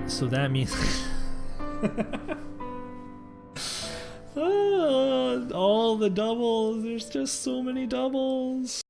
So that means all the doubles. There's just so many doubles.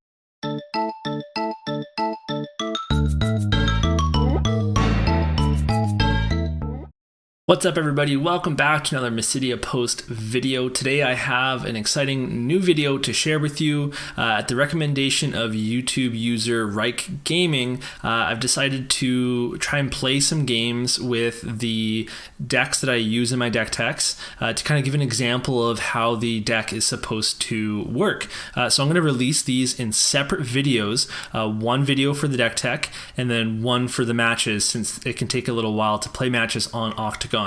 What's up, everybody? Welcome back to another Mysidia Post video. Today I have an exciting new video to share with you. At the recommendation of YouTube user Reich Gaming, I've decided to try and play some games with the decks that I use in my deck techs to kind of give an example of how the deck is supposed to work. So I'm going to release these in separate videos, one video for the deck tech and then one for the matches, since it can take a little while to play matches on Octagon.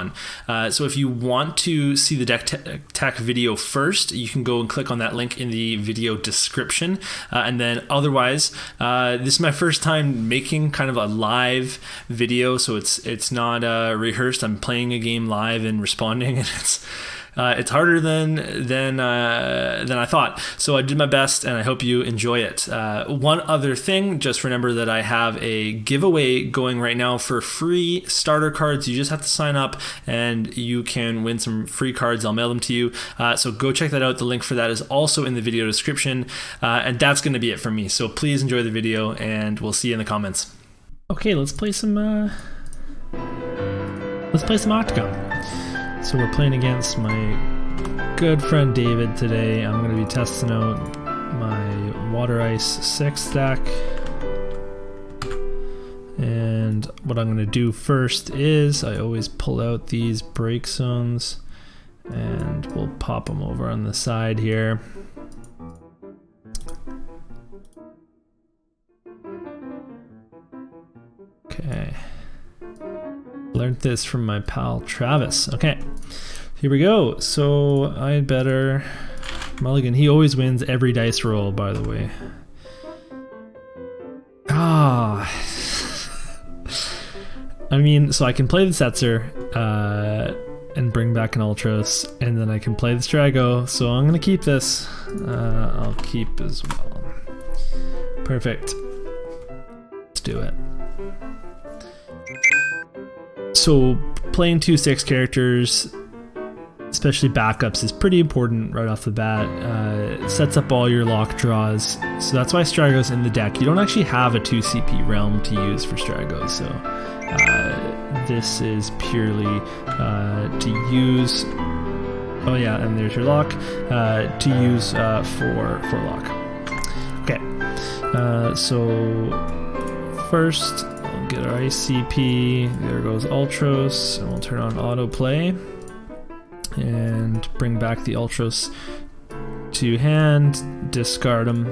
So if you want to see the deck tech video first, you can go and click on that link in the video description. And then otherwise, this is my first time making kind of a live video, so it's not rehearsed. I'm playing a game live and responding, and it's harder than I thought. So I did my best, and I hope you enjoy it. One other thing, just remember that I have a giveaway going right now for free starter cards. You just have to sign up, and you can win some free cards. I'll mail them to you. So go check that out. The link for that is also in the video description. And that's going to be it from me. So please enjoy the video, and we'll see you in the comments. Okay, let's play some Octagon. So we're playing against my good friend David today. I'm going to be testing out my Water Ice 6 deck. And what I'm going to do first is I always pull out these break zones, and we'll pop them over on the side here. Okay. Learned this from my pal Travis. Okay, here we go. So I'd better mulligan. He always wins every dice roll, by the way. I mean, so I can play the Setzer and bring back an Ultros, and then I can play the Strago. So I'm gonna keep this. I'll keep as well. Perfect. Let's do it. So playing 2/6 characters, especially backups, is pretty important right off the bat. It sets up all your lock draws, so that's why Strago's in the deck. You don't actually have a 2 CP realm to use for Strago, so this is purely to use. Oh yeah, and there's your lock to use for lock. Okay, so first. Get our ICP, there goes Ultros, and we'll turn on autoplay and bring back the Ultros to hand, discard them,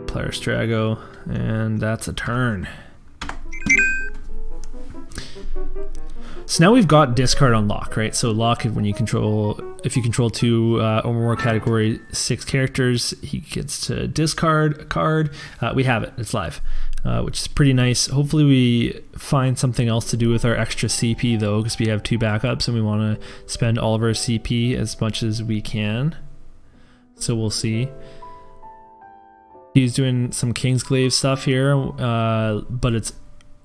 play our Strago, and that's a turn. So now we've got discard on lock, right? So lock, if you control 2 or more category 6 characters, he gets to discard a card. We have it, it's live. Which is pretty nice. Hopefully we find something else to do with our extra CP though, because we have 2 backups and we want to spend all of our CP as much as we can. So we'll see. He's doing some Kingsglaive stuff here, but it's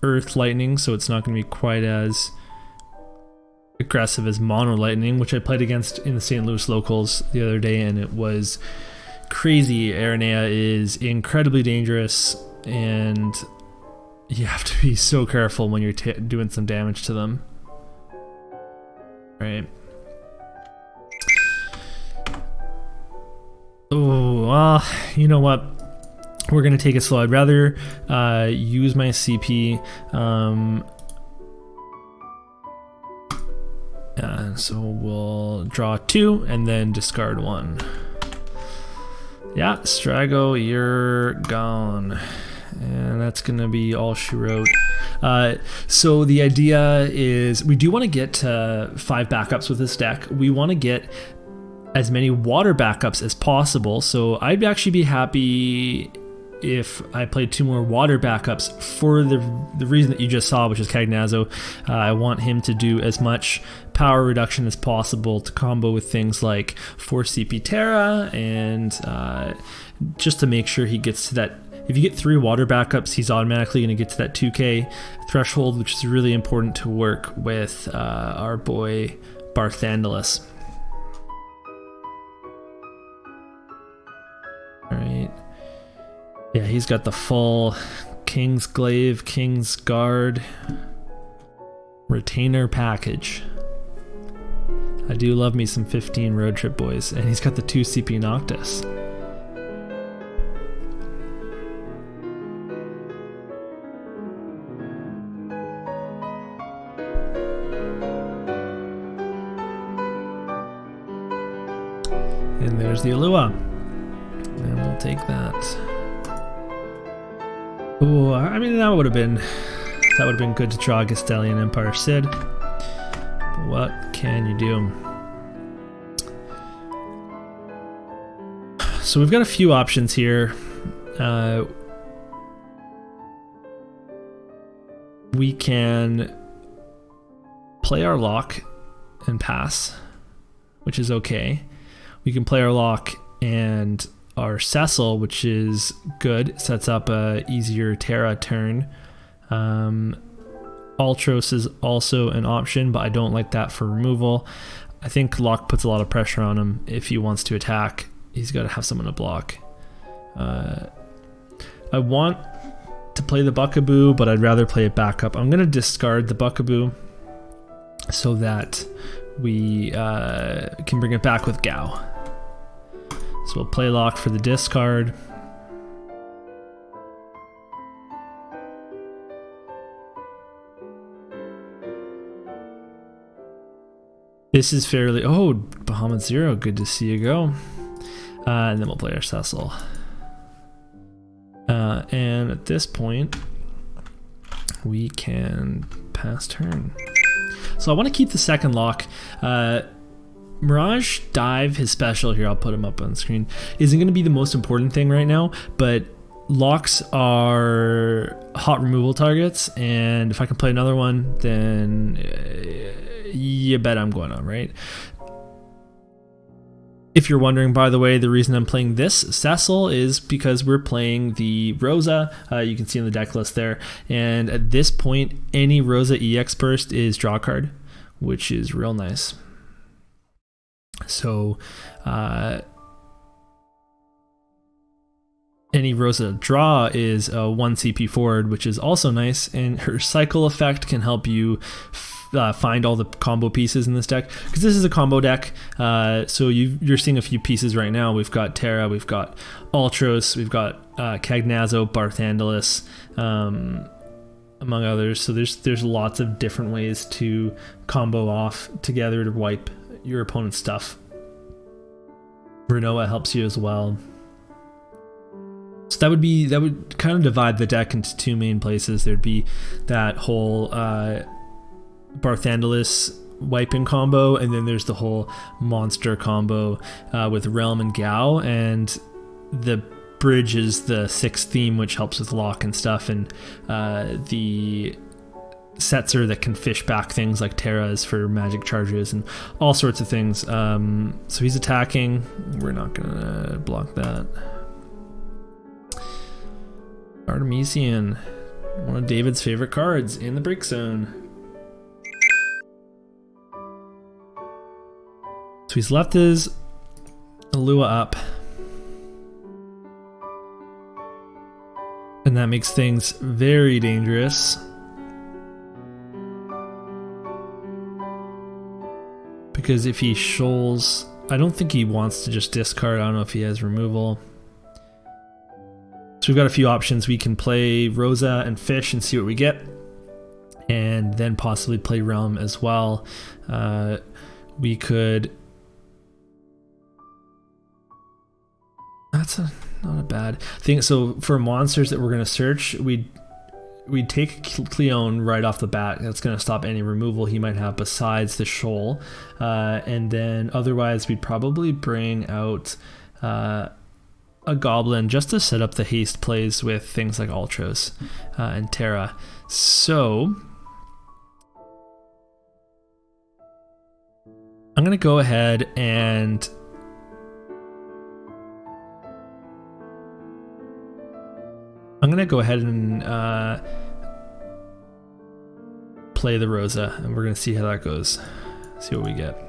Earth Lightning, so it's not going to be quite as aggressive as Mono Lightning, which I played against in the St. Louis locals the other day, and it was crazy. Aranea is incredibly dangerous, and you have to be so careful when you're doing some damage to them. Right. Oh, well, you know what? We're going to take it slow. I'd rather use my CP. So we'll draw 2 and then discard 1. Yeah, Strago, you're gone. And that's going to be all she wrote. So the idea is we do want to get 5 backups with this deck. We want to get as many water backups as possible. So I'd actually be happy if I played 2 more water backups for the reason that you just saw, which is Cagnazzo. I want him to do as much power reduction as possible to combo with things like 4 CP Terra, and just to make sure he gets to that If you get 3 water backups, he's automatically going to get to that 2k threshold, which is really important to work with our boy Barthandalus. Alright. Yeah, he's got the full King's Glaive, King's Guard, Retainer package. I do love me some 15 road trip boys, and he's got the 2 CP Noctis. And there's the Alua. And we'll take that. Oh, I mean that would have been good to draw Gastelian Empire Sid. But what can you do? So we've got a few options here. We can play our lock and pass, which is okay. We can play our lock and our Cecil, which is good. Sets up a easier Terra turn. Ultros is also an option, but I don't like that for removal. I think lock puts a lot of pressure on him. If he wants to attack, he's got to have someone to block. I want to play the Buckaboo, but I'd rather play it back up. I'm going to discard the Buckaboo so that we can bring it back with Gao. So we'll play lock for the discard. This is fairly... Oh, Bahamut Zero, good to see you go. And then we'll play our Cecil. And at this point, we can pass turn. So I want to keep the second lock. Mirage Dive, his special here, I'll put him up on screen, isn't going to be the most important thing right now, but locks are hot removal targets, and if I can play another one, then you bet I'm going on, right? If you're wondering, by the way, the reason I'm playing this Cecil is because we're playing the Rosa. You can see on the deck list there, and at this point, any Rosa EX burst is draw card, which is real nice. So any Rosa draw is a 1 CP forward, which is also nice, and her cycle effect can help you find all the combo pieces in this deck, because this is a combo deck. So you're seeing a few pieces right now. We've got Terra, we've got Ultros, we've got Cagnazzo, Barthandalus, among others. So there's lots of different ways to combo off together to wipe your opponent's stuff. Renoa helps you as well. So that would kind of divide the deck into 2 main places. There'd be that whole Barthandalus wipe-in combo, and then there's the whole monster combo with Relm and Gao, and the bridge is the 6th theme, which helps with lock and stuff, and the Setzer that can fish back things like Terras for magic charges and all sorts of things. So he's attacking. We're not gonna block that. Artemisian, one of David's favorite cards in the break zone. So he's left his Alua up, and that makes things very dangerous. Because if he shoals, I don't think he wants to just discard. I don't know if he has removal. So we've got a few options. We can play Rosa and fish and see what we get, and then possibly play Realm as well. We could... That's not a bad thing. So for monsters that we're going to search, we'd take Cleone right off the bat. That's going to stop any removal he might have besides the shoal. And then otherwise we'd probably bring out a Goblin just to set up the haste plays with things like Ultros and Terra. So I'm going to go ahead and I'm gonna go ahead and play the Rosa, and we're gonna see how that goes. See what we get.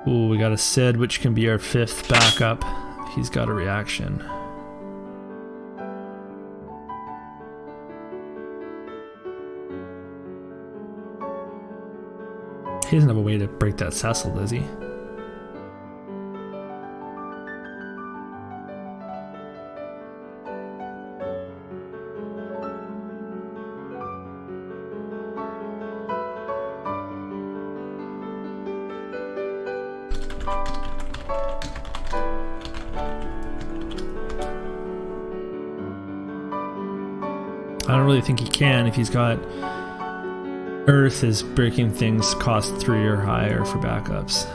Ooh, we got a Sid, which can be our 5th backup. He's got a reaction. He doesn't have a way to break that Cecil, does he? I don't really think he can if he's got Earth is breaking things cost 3 or higher for backups.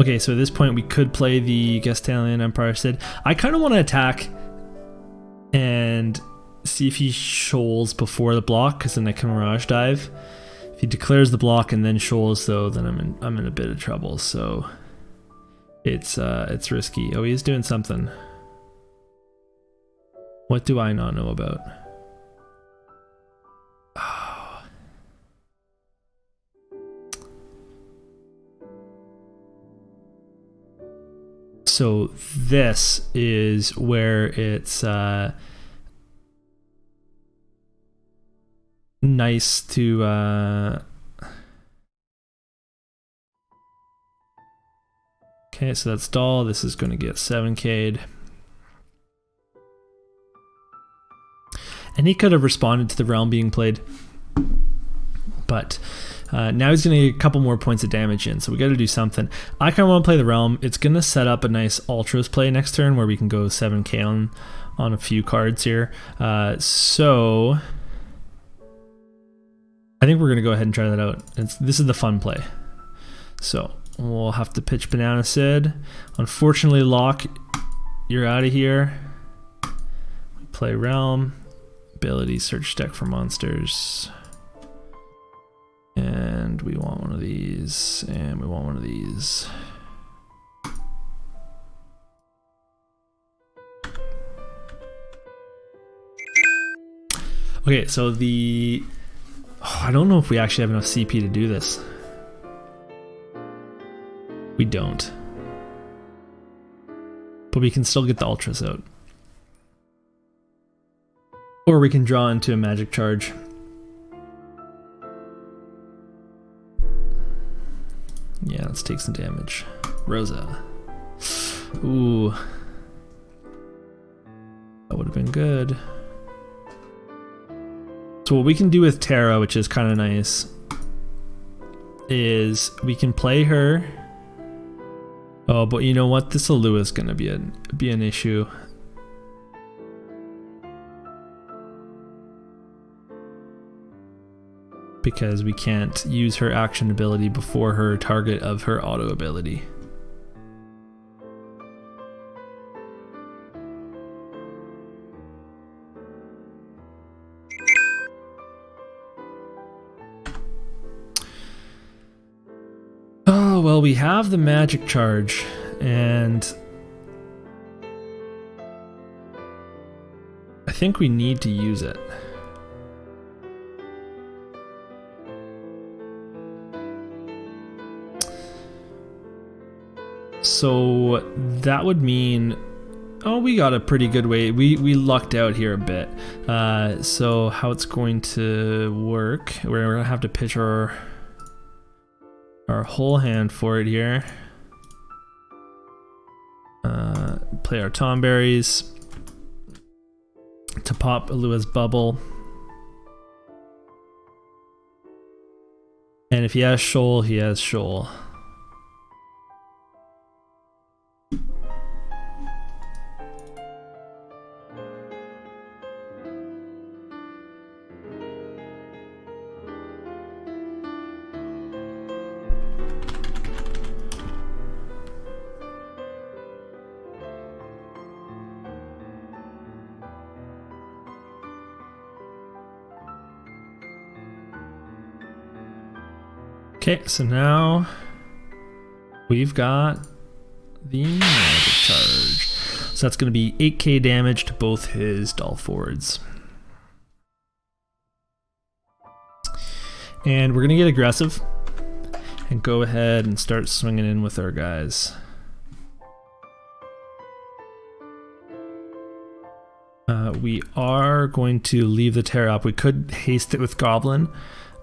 Okay, so at this point we could play the Gestalian Empire Sid. I kind of want to attack and see if he shoals before the block, because then I can Mirage Dive. If he declares the block and then shoals, though, then I'm in a bit of trouble. So it's risky. Oh, he's doing something. What do I not know about? Oh. So this is where it's nice to okay, so that's Doll. This is going to get 7K'd. And he could have responded to the Realm being played, but now he's going to get a couple more points of damage in, so we got to do something. I kind of want to play the Realm. It's going to set up a nice Ultras play next turn where we can go 7K on a few cards here. So I think we're going to go ahead and try that out. This is the fun play. So we'll have to pitch Banana Sid. Unfortunately, Locke, you're out of here. We play Realm. Ability, search deck for monsters. And we want one of these, and we want one of these. Okay, so I don't know if we actually have enough CP to do this. We don't. But we can still get the Ultras out. Or we can draw into a magic charge. Yeah, let's take some damage. Rosa. Ooh. That would have been good. So what we can do with Terra, which is kind of nice, is we can play her. Oh, but you know what? This Alua is going to be an issue. Because we can't use her action ability before her target of her auto ability. Oh, well, we have the magic charge, and I think we need to use it. So that would mean, oh, we got a pretty good way. We lucked out here a bit. So how it's going to work, we're gonna have to pitch our whole hand for it here. Play our Tomberries to pop Alua's bubble. And if he has Shoal, he has Shoal. Okay, Okay, so now we've got the magic charge. So that's going to be 8k damage to both his Doll Forwards. And we're going to get aggressive and go ahead and start swinging in with our guys. We are going to leave the Terror up. We could haste it with Goblin.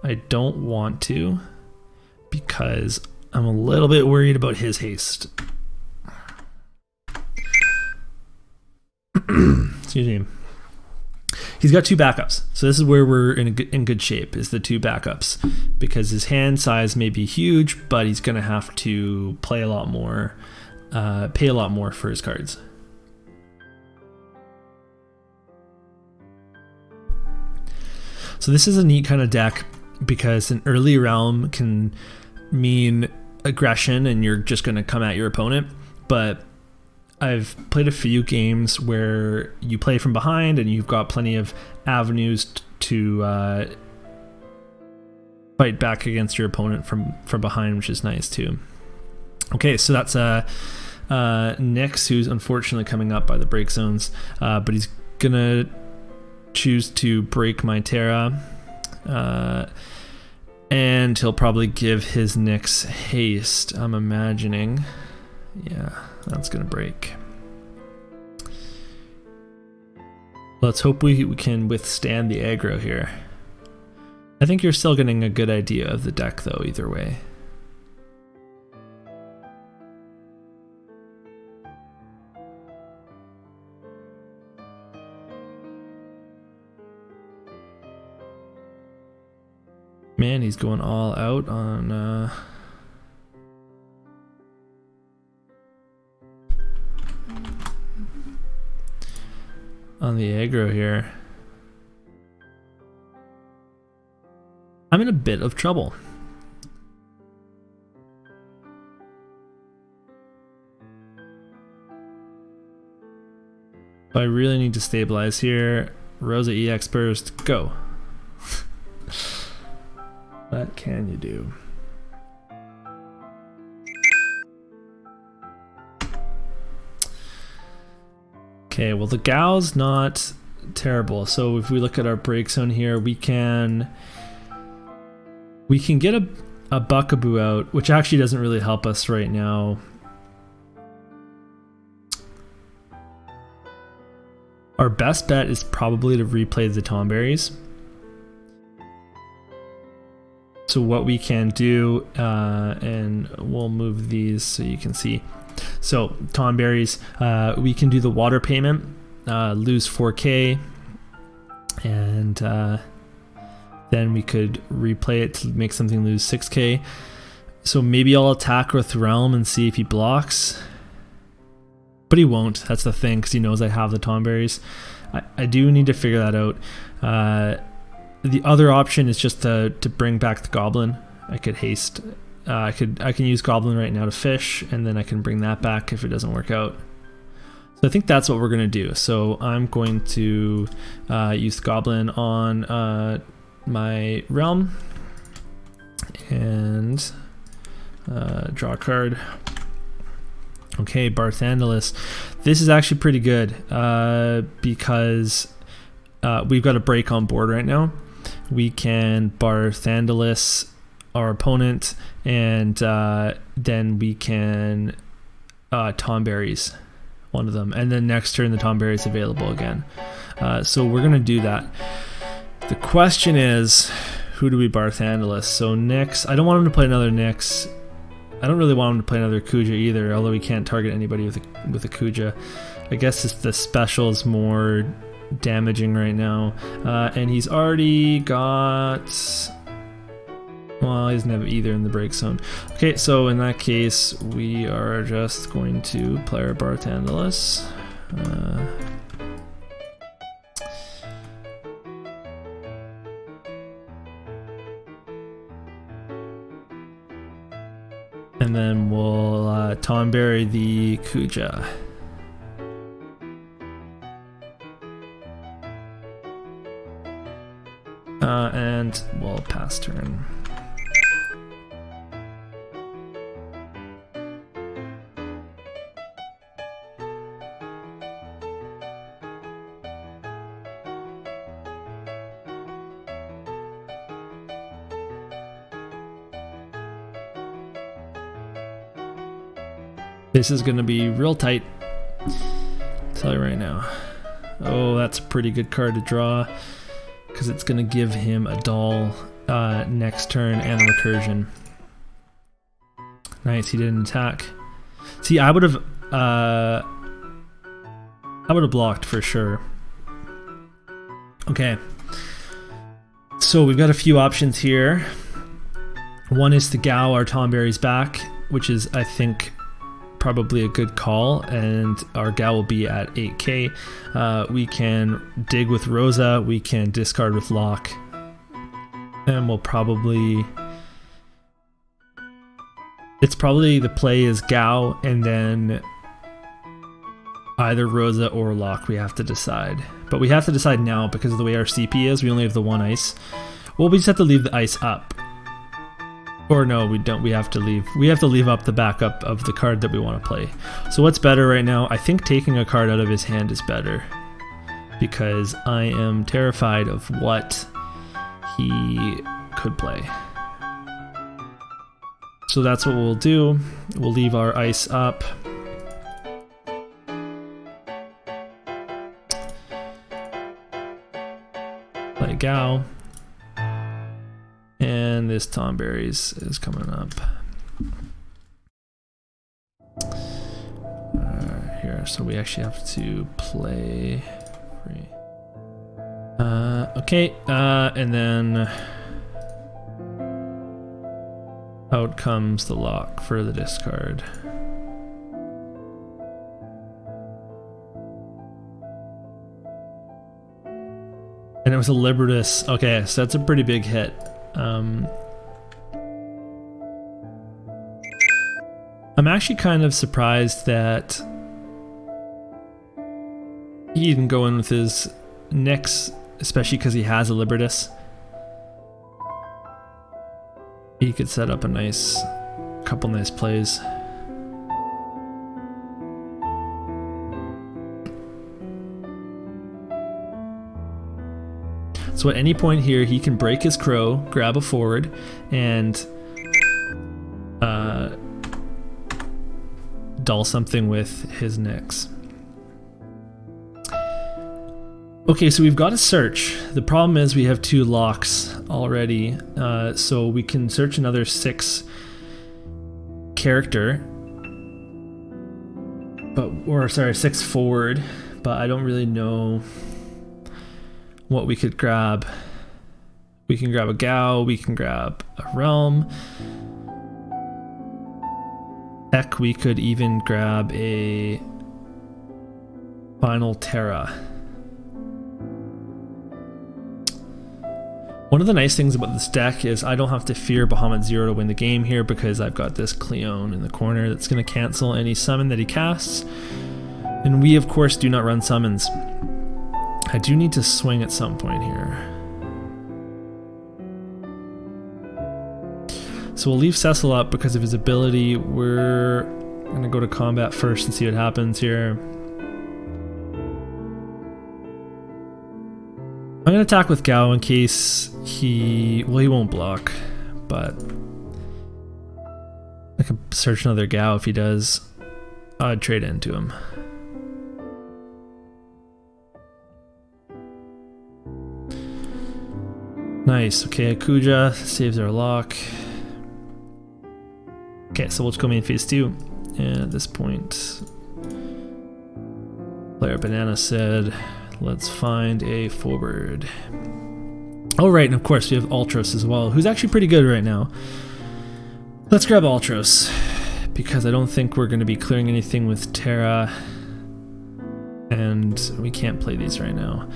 I don't want to because I'm a little bit worried about his haste. Excuse me. He's got two backups, so this is where we're in good shape, is the two backups, because his hand size may be huge, but he's gonna have to play a lot more, pay a lot more for his cards. So this is a neat kind of deck because an early realm can mean aggression and you're just gonna come at your opponent, but I've played a few games where you play from behind and you've got plenty of avenues to fight back against your opponent from behind, which is nice too. Okay, so that's Nyx, who's unfortunately coming up by the break zones, but he's gonna choose to break my Terra, and he'll probably give his Nyx haste, I'm imagining. Yeah, that's gonna break. Let's hope we can withstand the aggro here. I think you're still getting a good idea of the deck though, either way. Man, he's going all out on the aggro here. I'm in a bit of trouble. I really need to stabilize here. Rosa EX burst, go. What can you do? Okay, well the Gao's not terrible. So if we look at our break zone here, we can get a Buckaboo out, which actually doesn't really help us right now. Our best bet is probably to replay the Tomberries. So what we can do, and we'll move these so you can see. So Tomberries, we can do the water payment, lose 4k, and then we could replay it to make something lose 6k. So maybe I'll attack with Realm and see if he blocks. But he won't, that's the thing, because he knows I have the Tomberries. I do need to figure that out. The other option is just to bring back the Goblin. I could haste. I can use Goblin right now to fish, and then I can bring that back if it doesn't work out. So I think that's what we're gonna do. So I'm going to use Goblin on my Realm and draw a card. Okay, Barthandelus. This is actually pretty good because we've got a break on board right now. We can Barthandelus our opponent, and then we can Tomberries one of them, and then next turn the Tomberries available again. So we're gonna do that. The question is, who do we Barthandelus? So Nyx, I don't want him to play another Nyx. I don't really want him to play another Kuja either, although we can't target anybody with a Kuja. I guess it's the special is more damaging right now, and he's already got, well, he doesn't have either in the break zone. Okay, so in that case we are just going to play our Barthandelus. And then we'll Tomberry the Kuja. And we'll pass turn. This is going to be real tight. I'll tell you right now. Oh, that's a pretty good card to draw because it's going to give him a doll next turn and a recursion. Nice, he didn't attack. See, I would have blocked for sure. Okay. So we've got a few options here. One is to Gao our Tomberry's back, which is, I think, probably a good call, and our Gao will be at 8k. We can dig with Rosa, we can discard with Lock, and we'll probably... It's probably the play is Gao, and then either Rosa or Lock we have to decide. But we have to decide now because of the way our CP is, we only have the one ice. Well, we just have to leave the ice up. Or no, we don't. We have to leave up the backup of the card that we want to play. So what's better right now? I think taking a card out of his hand is better, because I am terrified of what he could play. So that's what we'll do. We'll leave our ice up. Play Gao. And this Tomberry's is coming up. Here, so we actually have to play free. Okay, and then out comes the Lock for the discard. And it was a Liberatus. Okay, so that's a pretty big hit. I'm actually kind of surprised that he didn't go in with his Nyx, especially because he has a Liberatus. He could set up a couple nice plays. So at any point here, he can break his Crow, grab a forward, and dull something with his Nyx. Okay, so we've got to search. The problem is we have 2 locks already, so we can search another 6 character, or sorry, 6 forward, but I don't really know what we could grab. We can grab a Gao, we can grab a Realm. Heck, we could even grab a Final Terra. One of the nice things about this deck is I don't have to fear Bahamut Zero to win the game here, because I've got this Cleone in the corner that's going to cancel any summon that he casts. And we, of course, do not run summons. I do need to swing at some point here. So we'll leave Cecil up because of his ability. We're going to go to combat first and see what happens here. I'm going to attack with Gao in case he won't block, but I can search another Gao if he does. I'd trade into him. Nice, okay, Akuja saves our lock. Okay, so we'll just go main phase 2. And at this point, player Banana said, let's find a forward. Oh right, and of course we have Ultros as well, who's actually pretty good right now. Let's grab Ultros, because I don't think we're going to be clearing anything with Terra, and we can't play these right now.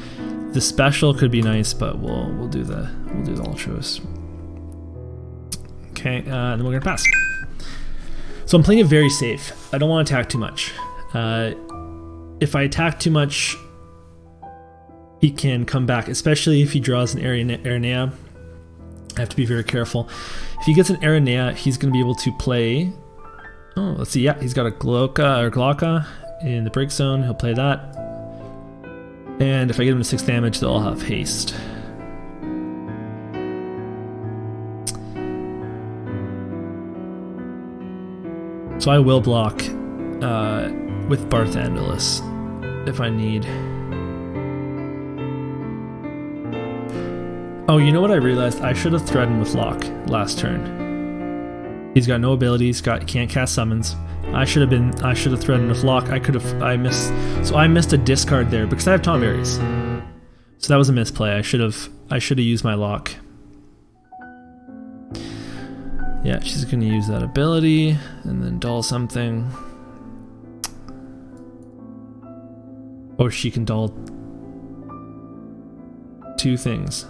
The special could be nice, but we'll do the Ultros. Okay, then we're gonna pass. So I'm playing it very safe. I don't want to attack too much. If I attack too much, he can come back, especially if he draws an Aranea. I have to be very careful. If he gets an Aranea, he's going to be able to play... Oh, let's see. Yeah, he's got a Glocka in the break zone. He'll play that. And if I get him to 6 damage, they'll all have haste. So I will block with Barthandelus if I need. Oh, you know what I realized? I should have threatened with Locke last turn. He's got no abilities, can't cast summons. I should have threatened with Locke. I missed a discard there because I have Tom Berries. So that was a misplay. I should have used my Locke. Yeah, she's gonna use that ability and then dull something. Or she can dull 2 things.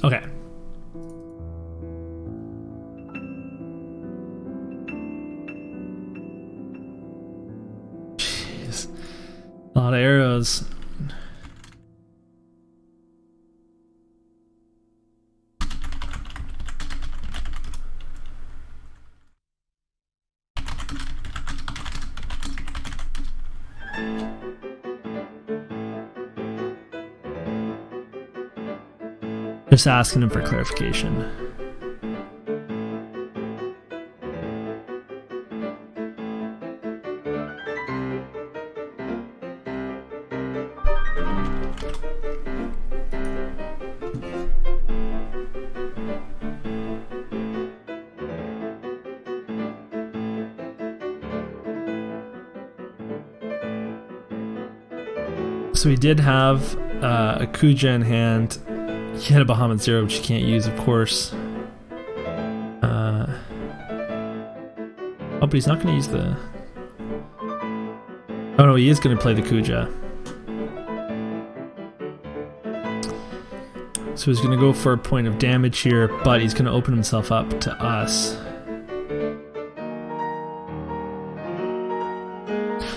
Okay. Jeez. A lot of arrows. Just asking him for clarification. So he did have a Kuja in hand. He had a Bahamut Zero, which you can't use, of course. Oh, but he's not going to use the... Oh no, he is going to play the Kuja. So he's going to go for a point of damage here, but he's going to open himself up to us.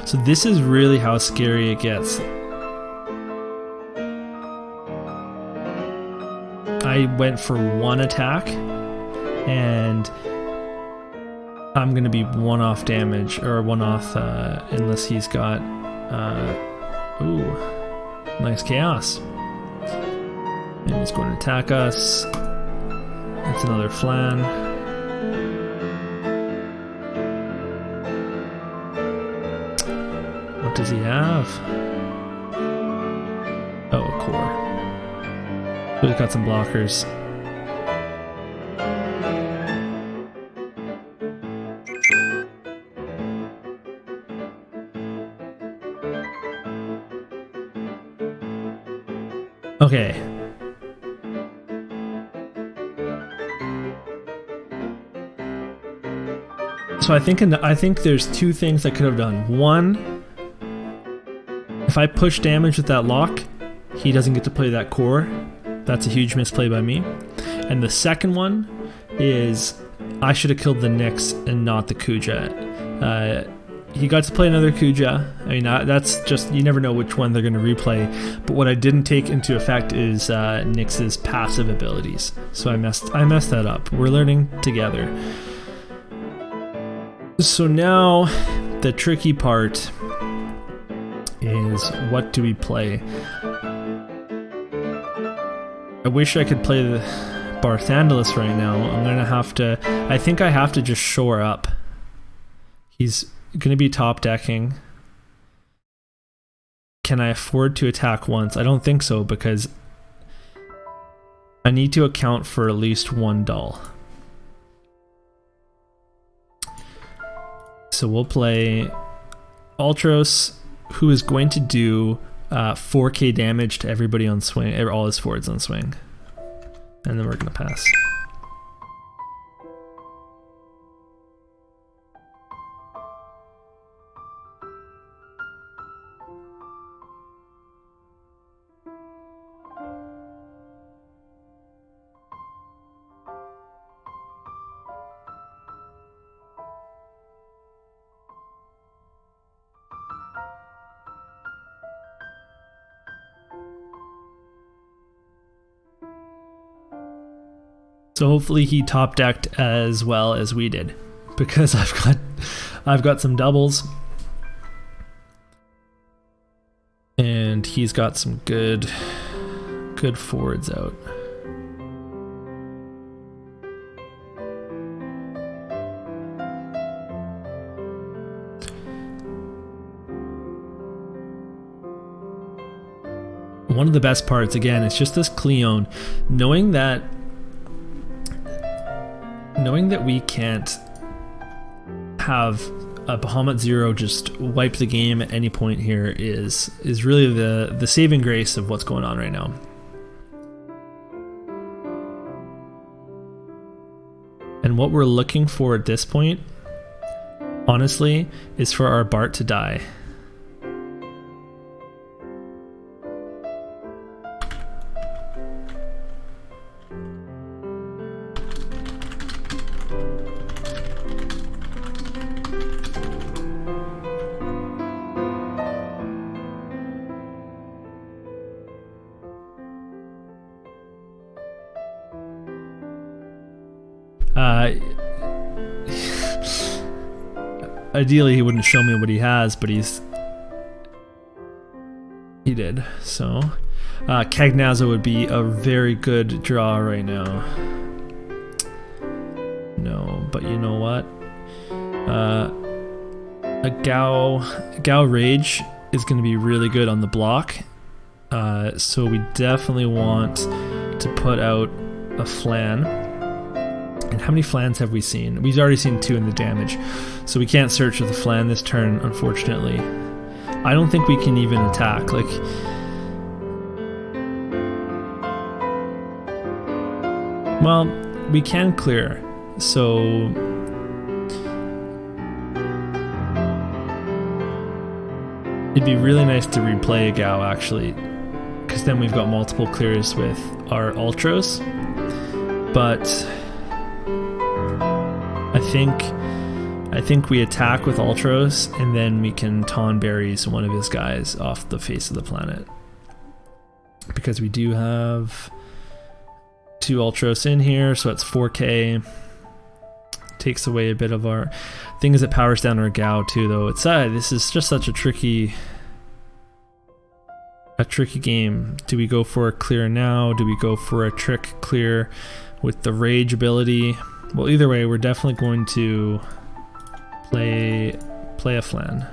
So this is really how scary it gets. I went for 1 attack, and I'm going to be 1 off damage, or 1 off unless he's got... ooh, nice chaos. And he's going to attack us. That's another flan. What does he have? Oh, a core. We've got some blockers. Okay. So I think there's 2 things I could have done. 1, if I push damage with that lock, he doesn't get to play that core. That's a huge misplay by me. And the second one is I should have killed the Nyx and not the Kuja. He got to play another Kuja. I mean, that's just, you never know which one they're going to replay. But what I didn't take into effect is Nyx's passive abilities. So I messed that up. We're learning together. So now the tricky part is, what do we play? I wish I could play the Barthandelus right now. I'm gonna have to... I think I have to just shore up. He's gonna be top decking. Can I afford to attack once? I don't think so, because I need to account for at least 1 doll. So we'll play Ultros, who is going to do 4k damage to everybody on swing, all his forwards on swing. And then we're gonna pass. So hopefully he top decked as well as we did, because I've got some doubles and he's got some good forwards out. One of the best parts, again, it's just this Cleone, knowing that we can't have a Bahamut 0 just wipe the game at any point here is really the saving grace of what's going on right now. And what we're looking for at this point, honestly, is for our Bart to die. Ideally he wouldn't show me what he has, but he did. So Cagnazzo would be a very good draw right now. No, but you know what? A Gao Rage is going to be really good on the block. So we definitely want to put out a Flan. And how many Flans have we seen? We've already seen 2 in the damage, so we can't search with a Flan this turn, unfortunately. I don't think we can even attack. Like, well, we can clear, so it'd be really nice to replay a Gao, actually, because then we've got multiple clears with our Ultros. But I think we attack with Ultros, and then we can Tonberries one of his guys off the face of the planet. Because we do have 2 Ultros in here, so it's 4k. Takes away a bit of our... Thing is, it powers down our Gao too, though. It's this is just such a tricky game. Do we go for a clear now? Do we go for a trick clear with the Rage ability? Well, either way, we're definitely going to play a Flan.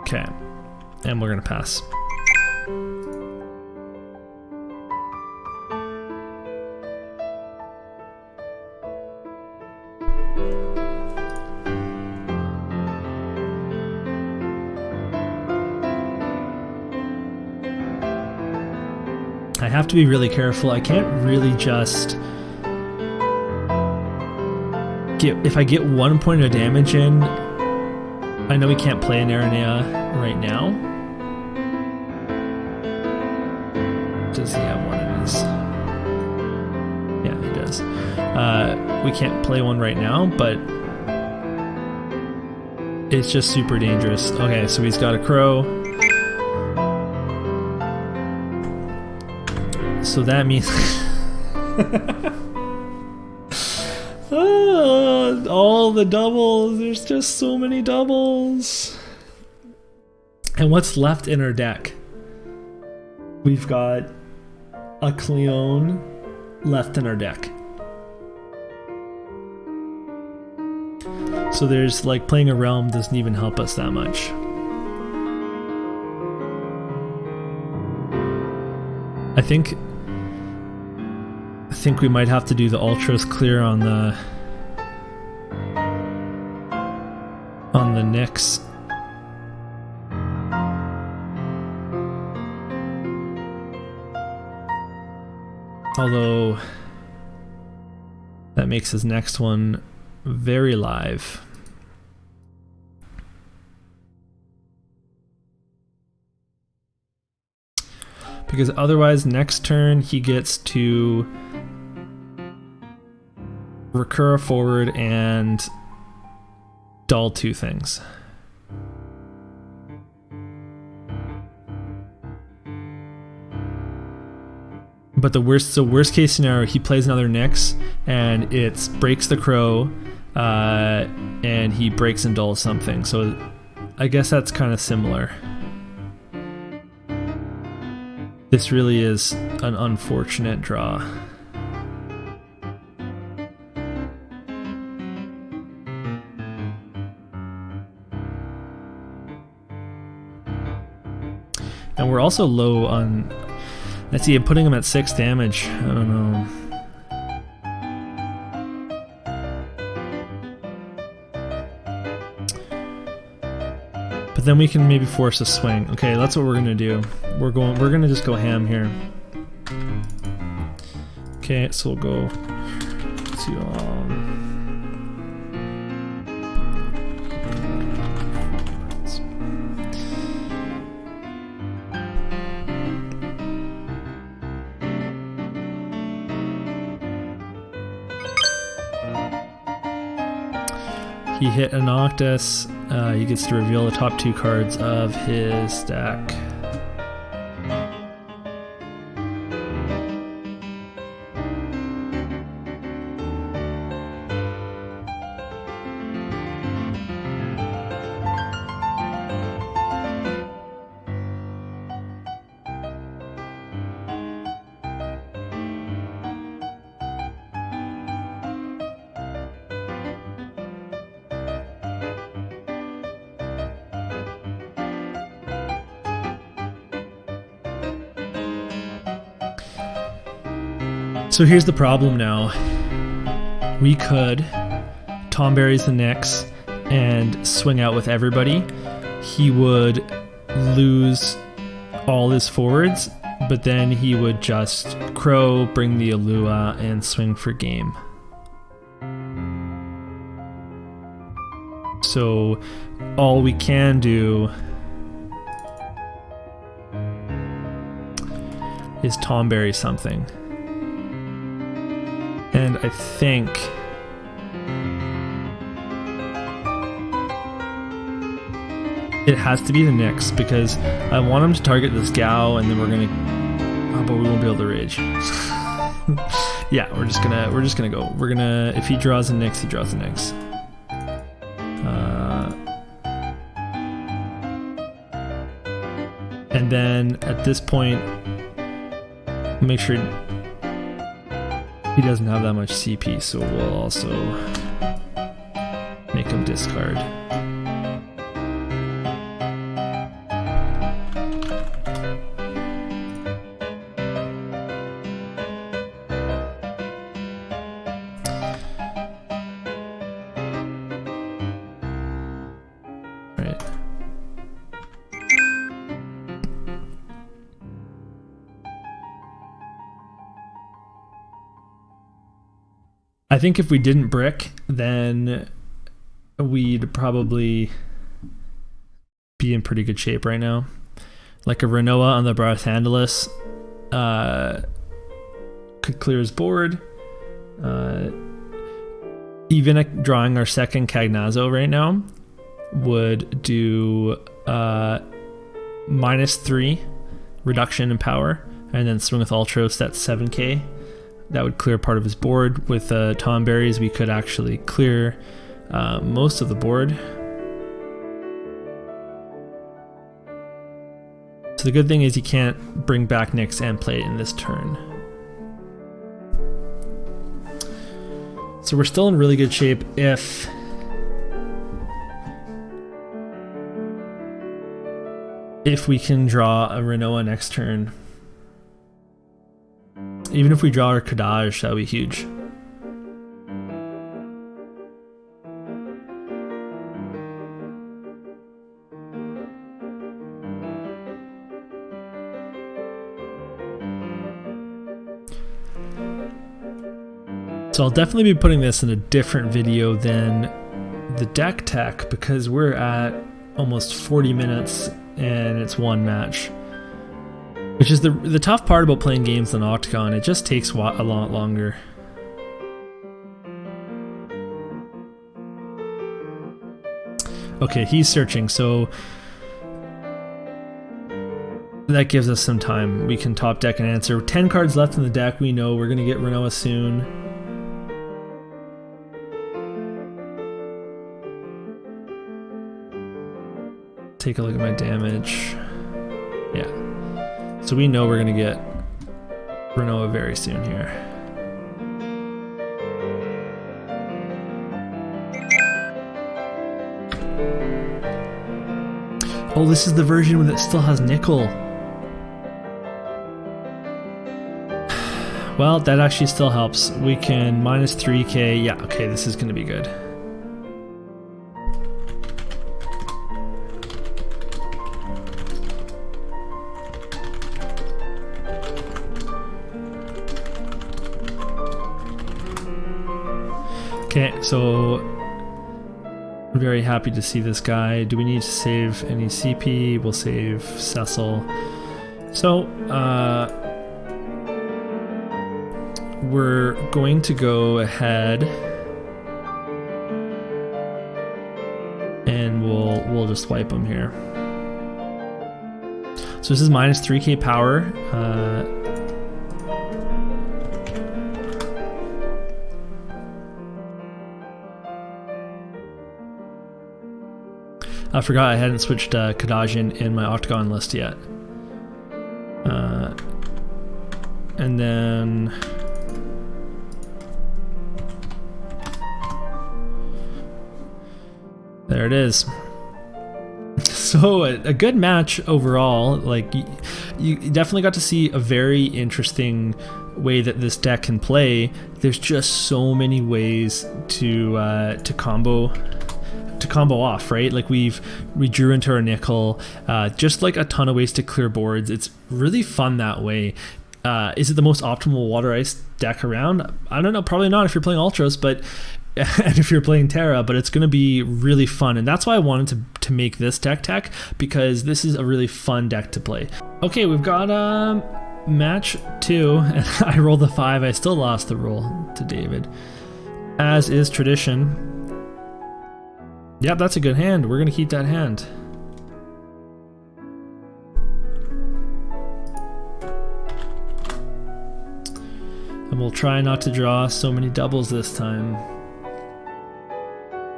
Okay, and we're gonna pass. I have to be really careful. I can't really just if I get 1 point of damage in. I know we can't play an Aranea right now. Does he have one of his? Yeah, he does. We can't play one right now, but it's just super dangerous. Okay, so he's got a Crow. So that means all the doubles. There's just so many doubles. And what's left in our deck? We've got a Cleone left in our deck. So there's like playing a Realm doesn't even help us that much. I think we might have to do the Ultras clear on the Nyx. Although that makes his next one very live. Because otherwise next turn he gets to recur forward and dull 2 things. But the worst case scenario, he plays another Nyx, and it breaks the Crow, and he breaks and dulls something. So I guess that's kind of similar. This really is an unfortunate draw. And we're also low on... Let's see, I'm putting him at 6 damage. I don't know. But then we can maybe force a swing. Okay, that's what we're gonna do. We're gonna just go ham here. Okay, so we'll go to he hit a Noctis. He gets to reveal the top 2 cards of his stack. So here's the problem now. We could Tom Berry's the Nyx and swing out with everybody. He would lose all his forwards, but then he would just Crow, bring the Alua, and swing for game. So all we can do is Tom Berry something. And I think it has to be the Nyx, because I want him to target this Gao, and then we're gonna... Oh, but we won't be able to rage. Yeah, we're just gonna go. We're gonna... If he draws a Nyx, he draws a Nyx. And then at this point, make sure he doesn't have that much CP, so we'll also make him discard. Right. I think if we didn't brick, then we'd probably be in pretty good shape right now. Like a Renoa on the Barthandelus could clear his board. Even drawing our second Cagnazzo right now would do -3 reduction in power, and then swing with Ultros, that's 7k. That would clear part of his board. With Tom Berry's, we could actually clear most of the board. So the good thing is you can't bring back Nyx and play it in this turn. So we're still in really good shape if we can draw a Renoa next turn. Even if we draw our Kadaj, that would be huge. So I'll definitely be putting this in a different video than the deck tech, because we're at almost 40 minutes and it's one match. Which is the tough part about playing games on Octagon. It just takes a lot longer. Okay, he's searching, so that gives us some time. We can top deck and answer. 10 cards left in the deck. We know we're gonna get Renoa soon. Take a look at my damage. Yeah. So we know we're gonna get Renoa very soon here. Oh, this is the version that still has nickel. Well, that actually still helps. We can minus 3k. Yeah, okay, this is gonna be good. Okay, so I'm very happy to see this guy. Do we need to save any CP? We'll save Cecil. So, we're going to go ahead and we'll just wipe him here. So this is minus 3k power. I forgot I hadn't switched Kadajin in my Octagon list yet. And then there it is. So a good match overall. Like you definitely got to see a very interesting way that this deck can play. There's just so many ways to combo off, right? Like we drew into our nickel, just like a ton of ways to clear boards. It's really fun that way. Is it the most optimal water ice deck around? I don't know, probably not if you're playing Ultras, but and if you're playing Terra, but it's going to be really fun, and that's why I wanted to make this deck because this is a really fun deck to play. Okay, we've got match 2, and I rolled a 5. I still lost the roll to David, as is tradition. Yep, that's a good hand. We're going to keep that hand. And we'll try not to draw so many doubles this time.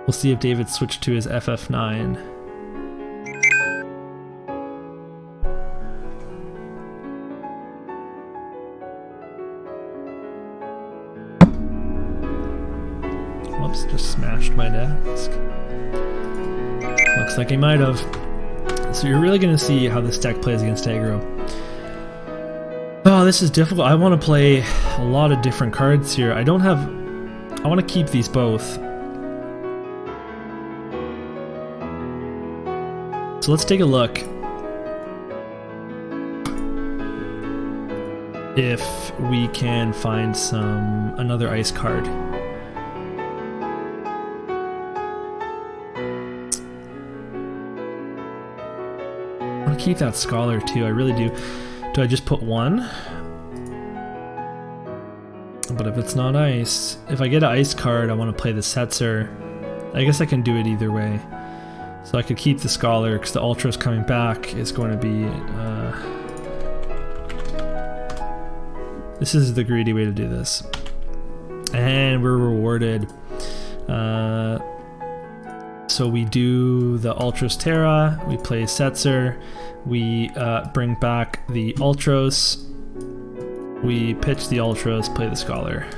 We'll see if David switched to his FF9. Whoops, just smashed my desk. Looks like he might have. So you're really going to see how this deck plays against aggro. Oh, this is difficult. I want to play a lot of different cards here. I want to keep these both. So let's take a look if we can find another ice card. I want to keep that Scholar too, I really do. Do I just put one? But if it's not ice, if I get an ice card, I want to play the Setzer. I guess I can do it either way. So I could keep the Scholar because the Ultra's coming back is going to be... this is the greedy way to do this. And we're rewarded. So we do the Ultros Terra, we play Setzer, we bring back the Ultros, we pitch the Ultros, play the Scholar.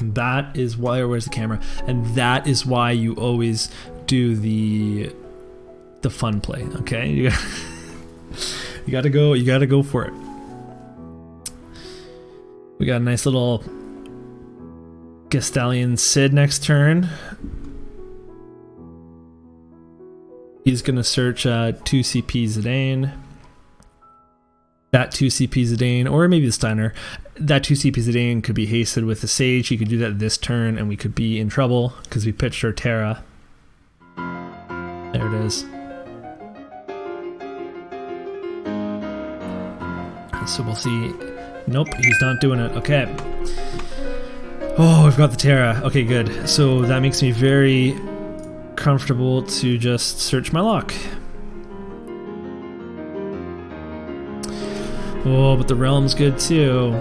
And that is why, or where's the camera? And that is why you always do the fun play, okay? You gotta go for it. We got a nice little Gastallion Sid next turn. He's gonna search 2 CP Zidane. That 2 CP Zidane, or maybe the Steiner. That 2 CP Zidane could be hasted with the Sage. He could do that this turn, and we could be in trouble because we pitched our Terra. There it is. So we'll see. Nope, he's not doing it. Okay. Oh, I've got the Terra. Okay, good. So that makes me very comfortable to just search my lock. Oh, but the Realm's good too.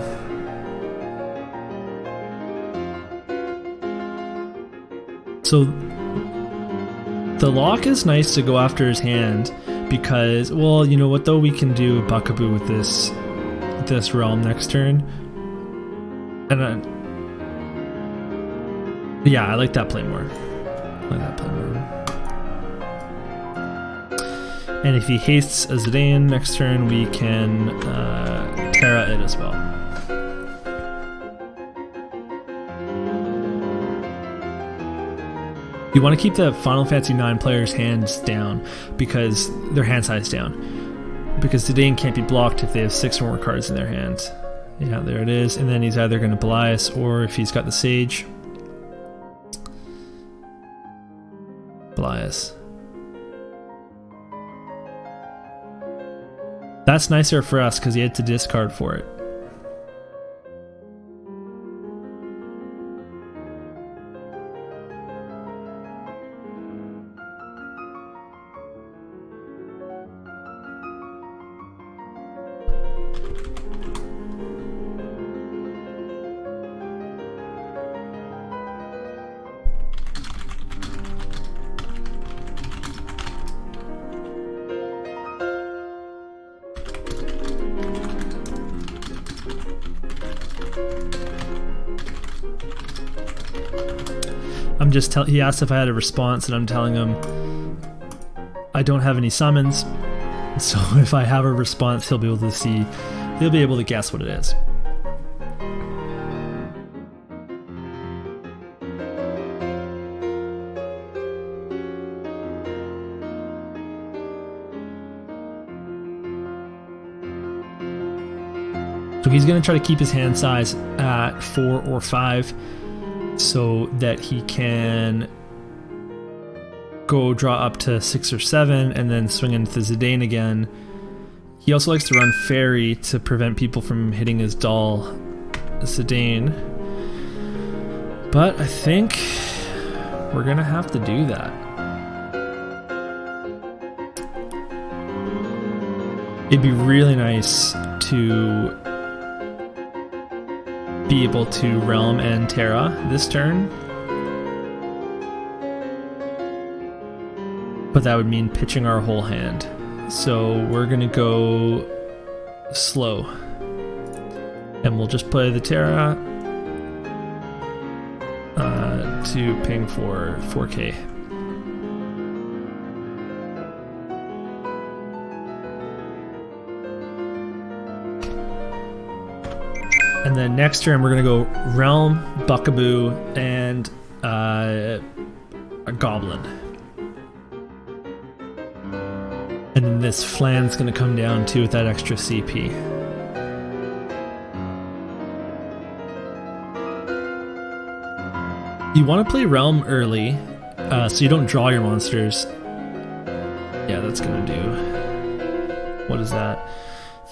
So the lock is nice to go after his hand because, well, you know what though? We can do a Buckaboo with this Realm next turn. And yeah, I like that play more. And if he hastes a Zidane next turn, we can Terra it as well. You want to keep the Final Fantasy IX players' hands down, because their hand size down. Because Zidane can't be blocked if they have 6 or more cards in their hand. Yeah, there it is. And then he's either going to Belias, or if he's got the Sage, Belias. That's nicer for us because he had to discard for it. He asked if I had a response, and I'm telling him I don't have any summons. So if I have a response, he'll be able to guess what it is. So he's going to try to keep his hand size at 4 or 5. So that he can go draw up to 6 or 7 and then swing into the Zidane again. He also likes to run Fairy to prevent people from hitting his doll Zidane. But I think we're gonna have to do that. It'd be really nice to be able to Realm and Terra this turn, but that would mean pitching our whole hand. So we're gonna go slow, and we'll just play the Terra to ping for 4K. And then next turn, we're going to go Realm, Buckaboo, and a Goblin. And then this Flan's going to come down too with that extra CP. You want to play Realm early, so you don't draw your monsters. Yeah, that's going to do... What is that?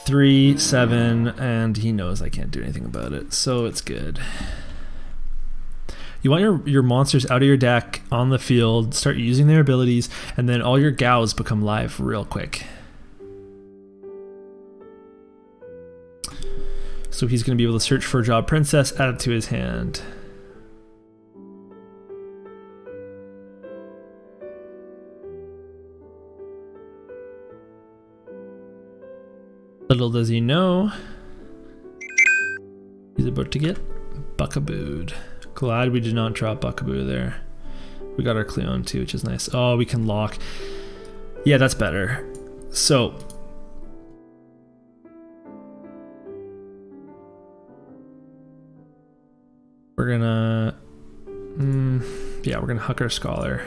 3, 7, and he knows I can't do anything about it, so it's good. You want your monsters out of your deck, on the field, start using their abilities, and then all your Gaos become live real quick. So he's going to be able to search for a Job Princess, add it to his hand. Little does he know, he's about to get Buckabooed. Glad we did not drop Buckaboo there. We got our Cleon too, which is nice. Oh, we can lock. Yeah, that's better. So we're gonna, yeah, we're gonna huck our Scholar.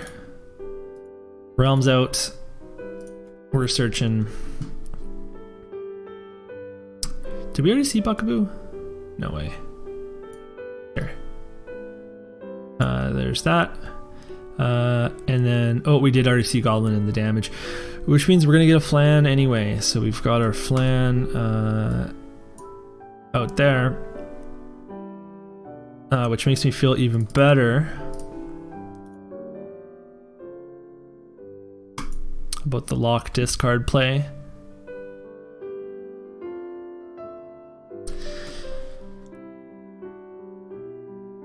Realm's out. We're searching. Did we already see Buckaboo? No way. There. There's that. And then, oh, we did already see Goblin in the damage, which means we're gonna get a Flan anyway. So we've got our Flan out there. which makes me feel even better about the lock discard play.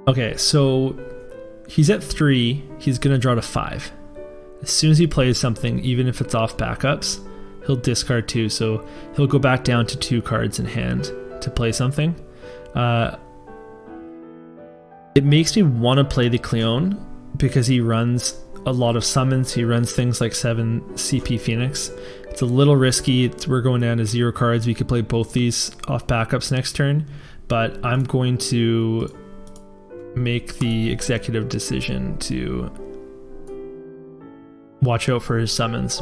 Okay, so he's at 3, he's gonna draw to 5. As soon as he plays something, even if it's off backups, he'll discard 2, so he'll go back down to 2 cards in hand to play something. It makes me want to play the Cleone because he runs a lot of summons. He runs things like 7 CP Phoenix. It's a little risky. We're going down to 0 cards. We could play both these off backups next turn, but I'm going to make the executive decision to watch out for his summons.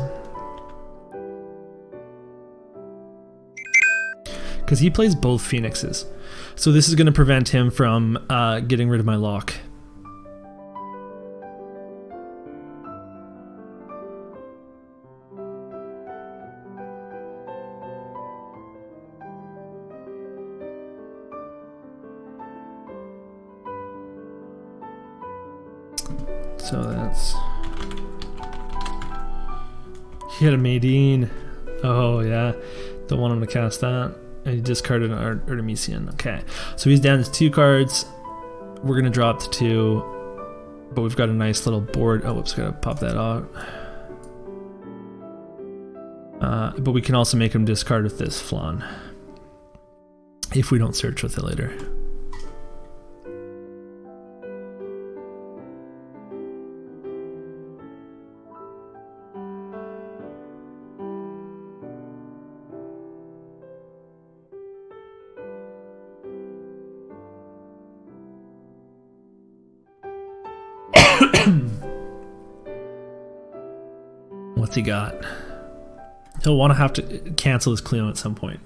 Because he plays both Phoenixes. So this is going to prevent him from getting rid of my lock. So that's... He had a Maydeen. Oh yeah, don't want him to cast that. And he discarded an Artemisian. Okay, so he's down to 2 cards. We're gonna drop to 2, but we've got a nice little board. Oh, whoops, gotta pop that out. But we can also make him discard with this Flan if we don't search with it later. What's he got? He'll want to have to cancel his Cleone at some point.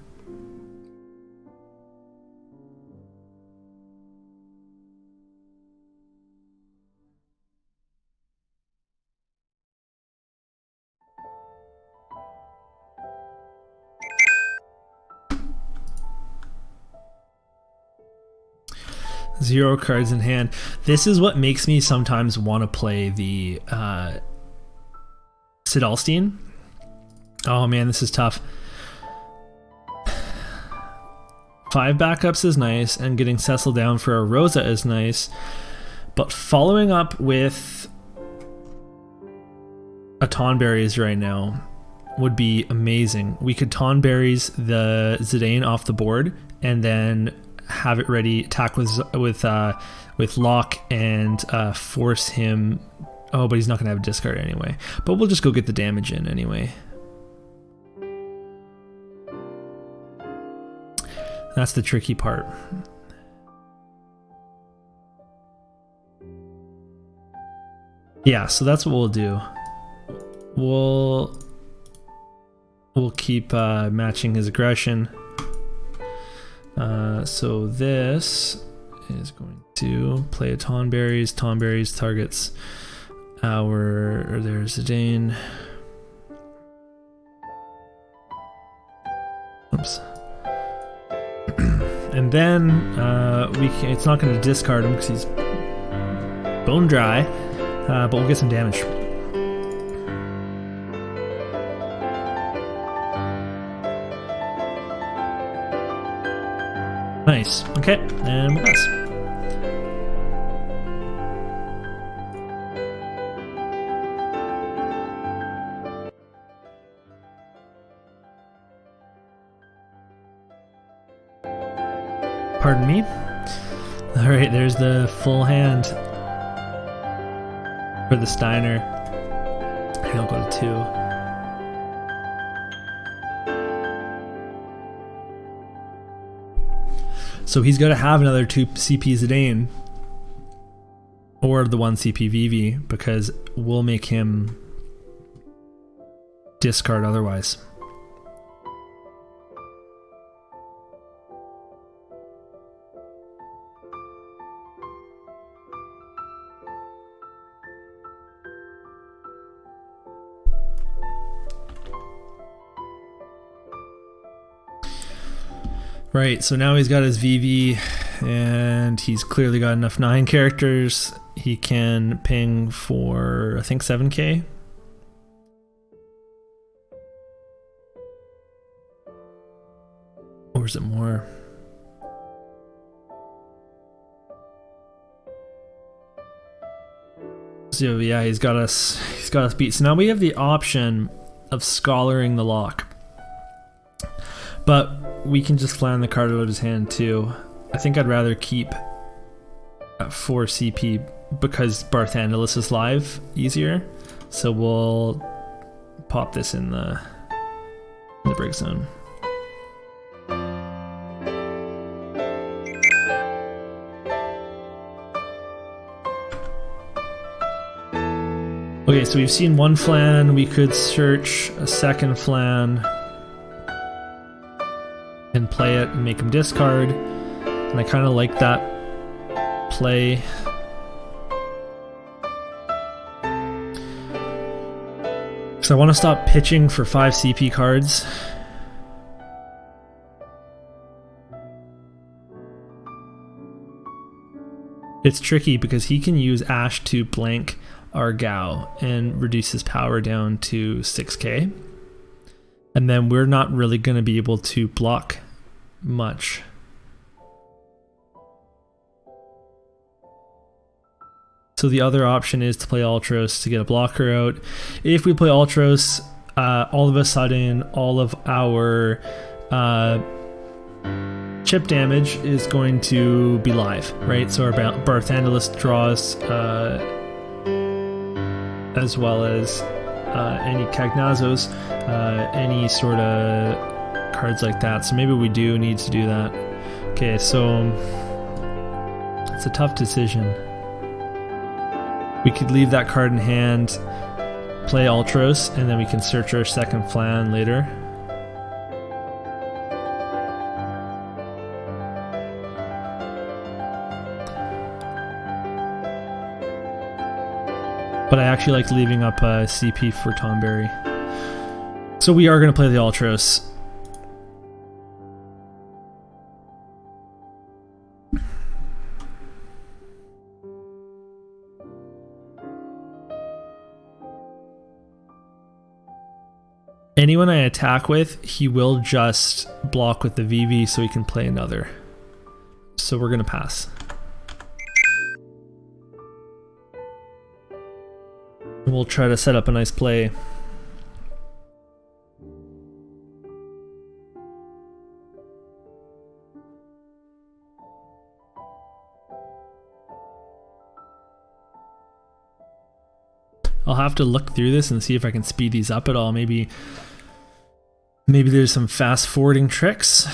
Zero cards in hand. This is what makes me sometimes want to play the Sidalstein. Oh man, this is tough. 5 backups is nice, and getting Cecil down for a Rosa is nice, but following up with a Tonberries right now would be amazing. We could Tonberries the Zidane off the board, and then have it ready, attack with Lock, and force him. Oh, but he's not gonna have a discard anyway. But we'll just go get the damage in anyway. That's the tricky part. Yeah, so that's what we'll do. We'll keep matching his aggression. So this is going to play a Tonberries. Tonberries targets there's Zidane. Oops. And then it's not going to discard him because he's bone dry, but we'll get some damage. Nice. Okay, and we'll pass. Pardon me. All right, there's the full hand for the Steiner. And I'll go to 2. So he's got to have another 2 CP Zidane or the 1 CP Vivi, because we'll make him discard otherwise. Right, so now he's got his VV, and he's clearly got enough 9 characters. He can ping for, I think, 7k. Or is it more? So yeah, he's got us beat. So now we have the option of scholaring the lock. But we can just flan the card out of his hand too. I think I'd rather keep at 4 CP because Barthandelus is live easier. So we'll pop this in the break zone. Okay, so we've seen one flan. We could search a second flan and play it and make him discard. And I kind of like that play. So I want to stop pitching for 5 CP cards. It's tricky because he can use Ash to blank our Gao and reduce his power down to 6k. And then we're not really going to be able to block much. So the other option is to play Ultros to get a blocker out. If we play Ultros, all of a sudden all of our chip damage is going to be live, right? So our Barthandelus draws as well as any Cagnazos, any sort of cards like that. So maybe we do need to do that. Okay, so it's a tough decision. We could leave that card in hand, play Ultros, and then we can search our second flan later. But I actually like leaving up a CP for Tonberry. So we are going to play the Ultros. Anyone I attack with, he will just block with the VV so he can play another. So we're going to pass. We'll try to set up a nice play. I'll have to look through this and see if I can speed these up at all. Maybe there's some fast forwarding tricks.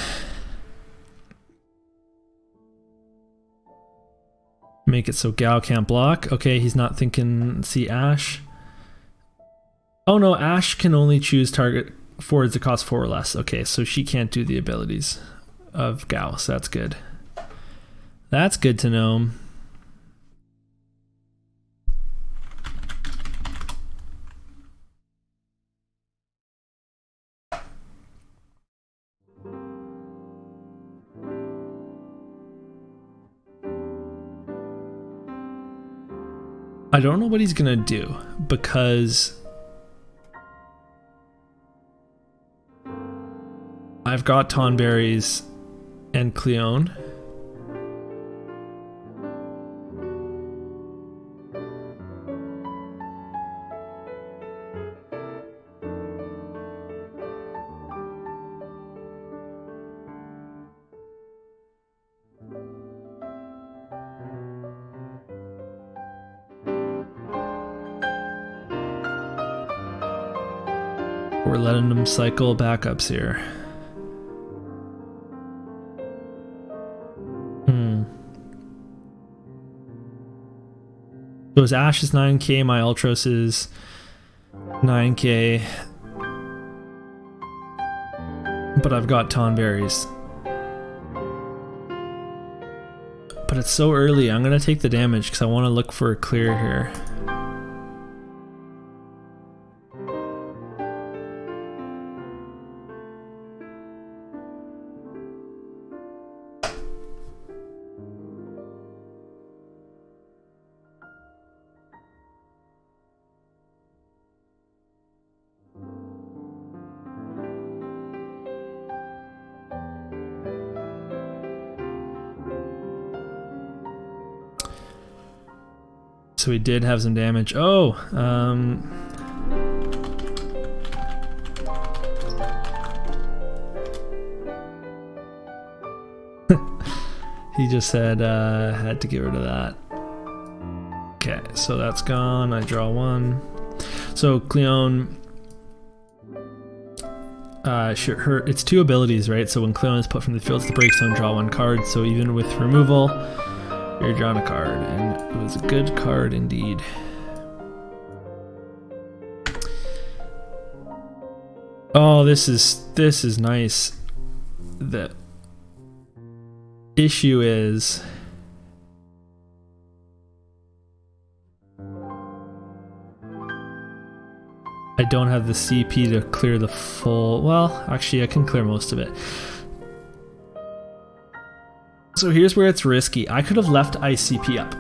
Make it so Gao can't block. Okay, he's not thinking, see Ash. Oh no, Ash can only choose target forwards that cost 4 or less. Okay, so she can't do the abilities of Gao, so that's good. That's good to know. I don't know what he's gonna do because I've got Tonberries and Cleone. We're letting them cycle backups here. So his Ash is 9k, my Ultros is 9k. But I've got Tonberries. But it's so early, I'm gonna take the damage because I want to look for a clear here. so he did have some damage. Oh, he just said had to get rid of that. Okay, so that's gone. I draw one. So Cleone, it's 2 abilities, right? So when Cleone is put from the field to the break zone, draw 1 card. So even with removal, you're drawing a card, and it was a good card indeed. Oh, this is nice. The issue is I don't have the CP to clear the full. Well, actually, I can clear most of it. So here's where it's risky. I could have left ICP up.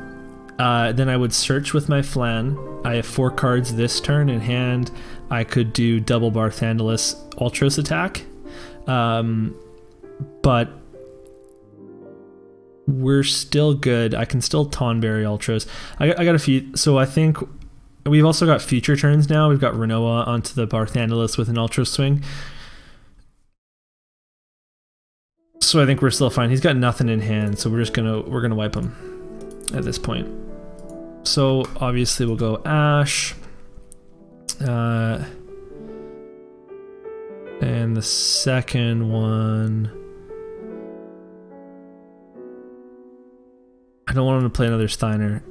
Then I would search with my Flan. I have 4 cards this turn in hand. I could do double Barthandelus Ultros attack. But we're still good. I can still Tonberry Ultros. I got a few. So I think we've also got future turns now. We've got Renoa onto the Barthandelus with an Ultra Swing. So I think we're still fine. He's got nothing in hand, so we're gonna wipe him at this point. So obviously we'll go Ash. And the second one, I don't want him to play another Steiner,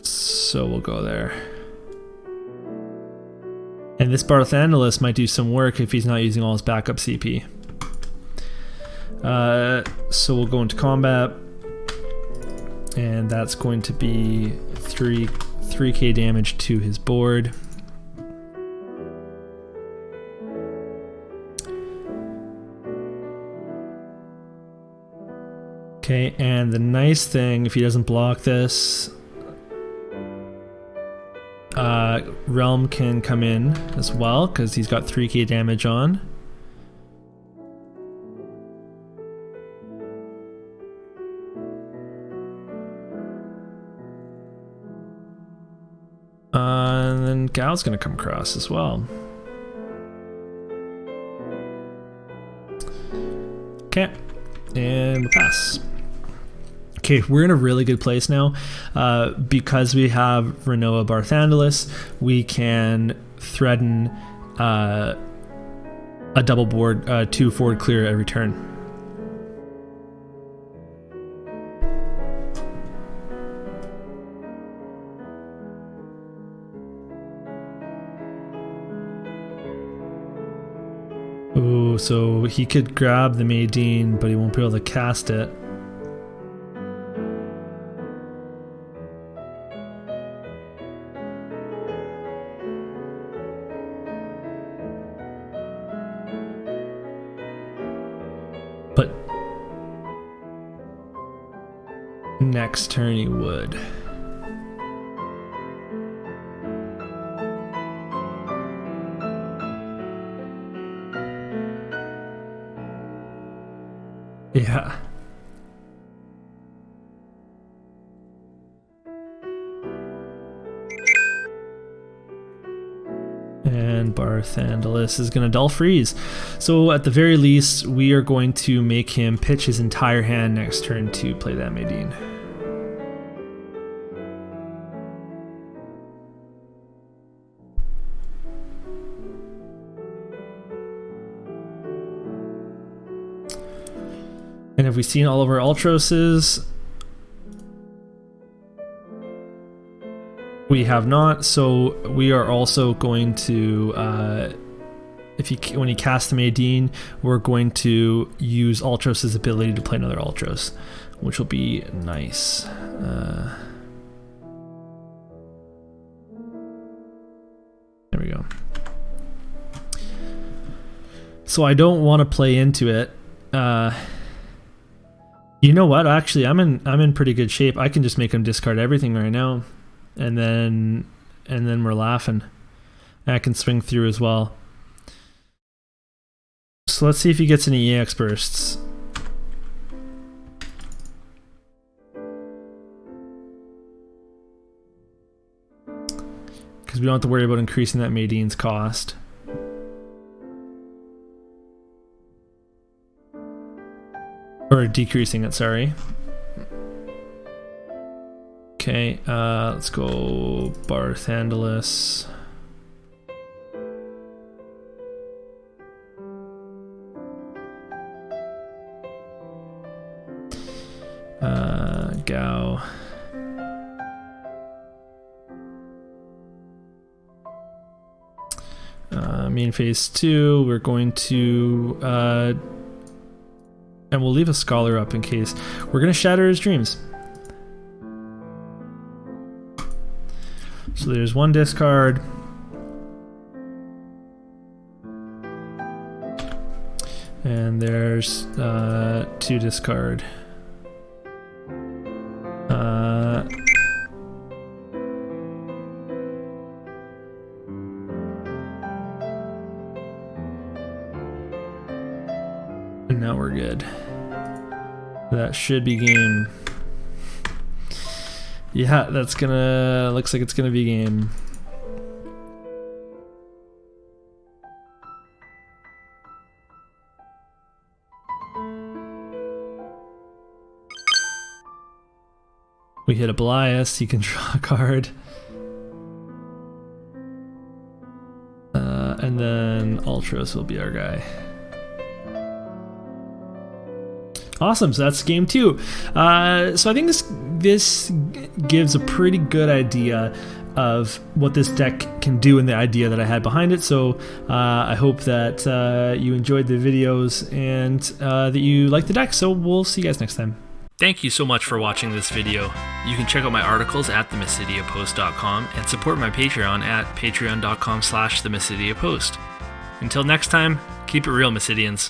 so we'll go there. And this Barthandelus might do some work if he's not using all his backup CP. So we'll go into combat, and that's going to be 3k damage to his board. Okay, and the nice thing, if he doesn't block this, Relm can come in as well, because he's got 3k damage on. And then Gal's gonna come across as well. Okay, and we'll pass. Okay, we're in a really good place now. Because we have Renoa Barthandelus, we can threaten a double board, 2 forward clear every turn. Ooh, so he could grab the Maydeen, but he won't be able to cast it. But next turn he would. Yeah. And Barthandelus is going to Dull Freeze. So at the very least, we are going to make him pitch his entire hand next turn to play that Maydeen. And have we seen all of our Ultroses? We have not, so we are also going to, when he casts the Maydeen, we're going to use Ultros' ability to play another Ultros, which will be nice. There we go. So I don't want to play into it. You know what? Actually, I'm in pretty good shape. I can just make him discard everything right now, and then we're laughing. And I can swing through as well. So let's see if he gets any EX bursts. because we don't have to worry about increasing that Madine's cost. Or decreasing it, sorry. Okay, let's go Barthandalus. Gao. Main phase 2, we're going to, and we'll leave a scholar up in case. We're going to shatter his dreams. So there's 1 discard. And there's 2 discard. And now we're good. That should be game. Yeah, that's gonna, looks like it's gonna be game. We hit a Belias, he can draw a card. And then Ultros will be our guy. Awesome, so that's game 2. So I think this gives a pretty good idea of what this deck can do and the idea that I had behind it. So I hope that you enjoyed the videos and that you like the deck. So we'll see you guys next time. Thank you so much for watching this video. You can check out my articles at themysidiapost.com and support my Patreon at patreon.com/themysidiapost. Until next time, keep it real, Mysidians.